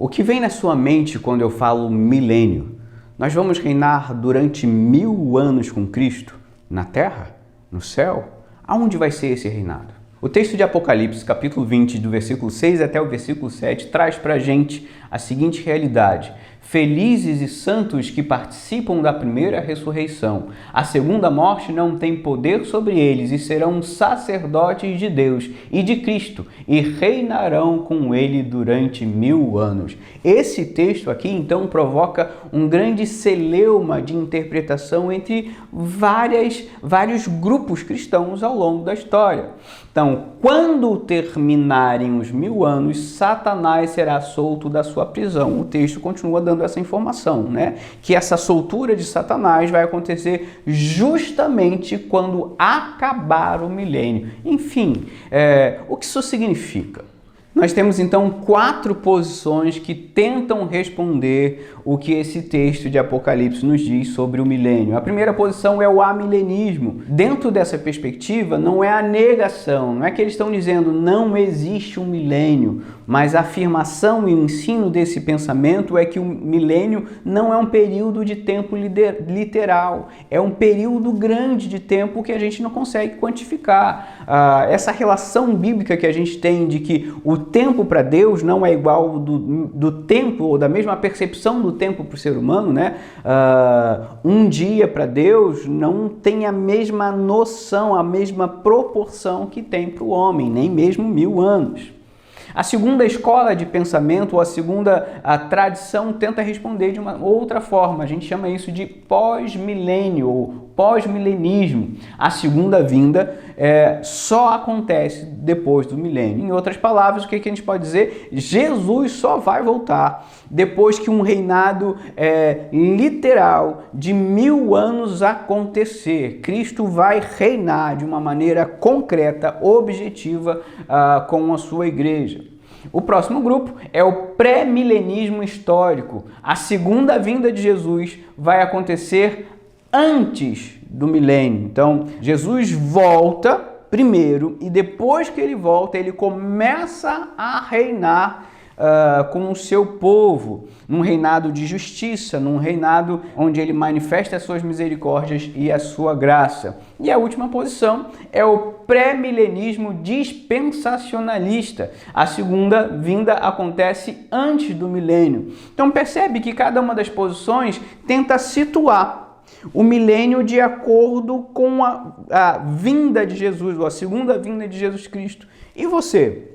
O que vem na sua mente quando eu falo milênio? Nós vamos reinar durante 1000 anos com Cristo? Na terra? No céu? Aonde vai ser esse reinado? O texto de Apocalipse, capítulo 20, do versículo 6 até o versículo 7, traz para a gente a seguinte realidade. Felizes e santos que participam da primeira ressurreição. A segunda morte não tem poder sobre eles e serão sacerdotes de Deus e de Cristo e reinarão com ele durante 1000 anos. Esse texto aqui, então, provoca um grande celeuma de interpretação entre vários grupos cristãos ao longo da história. Então, quando terminarem os 1000 anos, Satanás será solto da sua prisão. O texto continua dando essa informação, né? Que essa soltura de Satanás vai acontecer justamente quando acabar o milênio. Enfim, o que isso significa? Nós temos então 4 posições que tentam responder o que esse texto de Apocalipse nos diz sobre o milênio. A primeira posição é o amilenismo. Dentro dessa perspectiva, não é a negação, não é que eles estão dizendo não existe um milênio, mas a afirmação e o ensino desse pensamento é que o milênio não é um período de tempo literal, é um período grande de tempo que a gente não consegue quantificar. Essa relação bíblica que a gente tem de que o tempo para Deus não é igual do tempo, ou da mesma percepção do tempo para o ser humano, né? Um dia para Deus não tem a mesma noção, a mesma proporção que tem para o homem, nem mesmo 1000 anos. A segunda escola de pensamento, ou a tradição, tenta responder de uma outra forma. A gente chama isso de pós-milênio, ou pós-milenismo. A segunda vinda só acontece depois do milênio. Em outras palavras, o que a gente pode dizer? Jesus só vai voltar depois que um reinado literal de 1000 anos acontecer. Cristo vai reinar de uma maneira concreta, objetiva, com a sua igreja. O próximo grupo é o pré-milenismo histórico. A segunda vinda de Jesus vai acontecer antes do milênio. Então, Jesus volta primeiro e depois que ele volta, ele começa a reinar com o seu povo, num reinado de justiça, num reinado onde ele manifesta as suas misericórdias e a sua graça. E a última posição é o pré-milenismo dispensacionalista. A segunda vinda acontece antes do milênio. Então percebe que cada uma das posições tenta situar o milênio de acordo com a vinda de Jesus, ou a segunda vinda de Jesus Cristo. E você?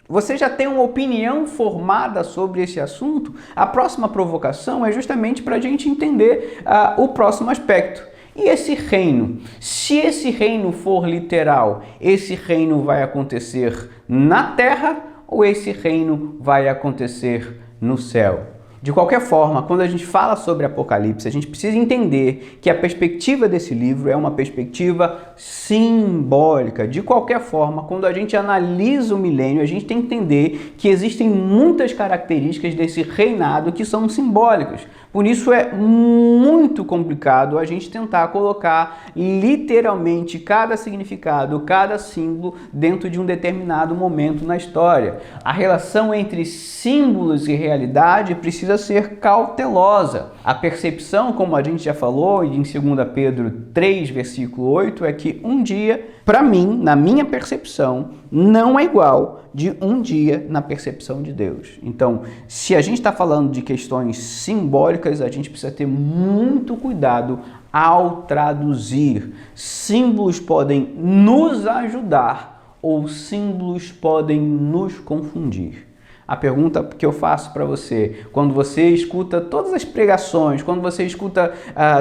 Você já tem uma opinião formada sobre esse assunto? A próxima provocação é justamente para a gente entender o próximo aspecto. E esse reino? Se esse reino for literal, esse reino vai acontecer na terra ou esse reino vai acontecer no céu? De qualquer forma, quando a gente fala sobre Apocalipse, a gente precisa entender que a perspectiva desse livro é uma perspectiva simbólica. De qualquer forma, quando a gente analisa o milênio, a gente tem que entender que existem muitas características desse reinado que são simbólicas. Por isso é muito complicado a gente tentar colocar literalmente cada significado, cada símbolo dentro de um determinado momento na história. A relação entre símbolos e realidade precisa ser cautelosa. A percepção, como a gente já falou em 2 Pedro 3, versículo 8, é que um dia, para mim, na minha percepção, não é igual de um dia na percepção de Deus. Então, se a gente está falando de questões simbólicas, a gente precisa ter muito cuidado ao traduzir. Símbolos podem nos ajudar ou símbolos podem nos confundir. A pergunta que eu faço para você, quando você escuta todas as pregações, quando você escuta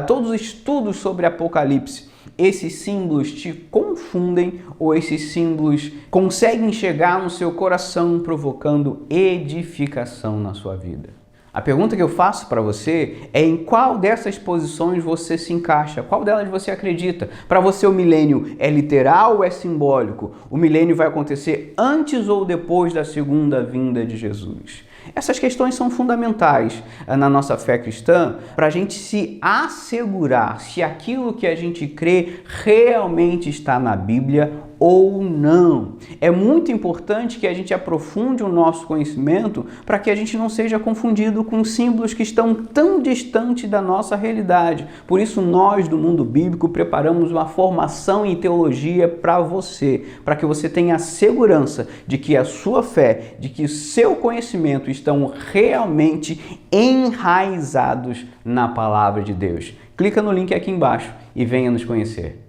todos os estudos sobre Apocalipse, esses símbolos te confundem ou esses símbolos conseguem chegar no seu coração provocando edificação na sua vida? A pergunta que eu faço para você é em qual dessas posições você se encaixa, qual delas você acredita? Para você o milênio é literal ou é simbólico? O milênio vai acontecer antes ou depois da segunda vinda de Jesus? Essas questões são fundamentais na nossa fé cristã para a gente se assegurar se aquilo que a gente crê realmente está na Bíblia ou não. É muito importante que a gente aprofunde o nosso conhecimento para que a gente não seja confundido com símbolos que estão tão distantes da nossa realidade. Por isso, nós do Mundo Bíblico preparamos uma formação em teologia para você, para que você tenha a segurança de que a sua fé, de que o seu conhecimento estão realmente enraizados na palavra de Deus. Clica no link aqui embaixo e venha nos conhecer.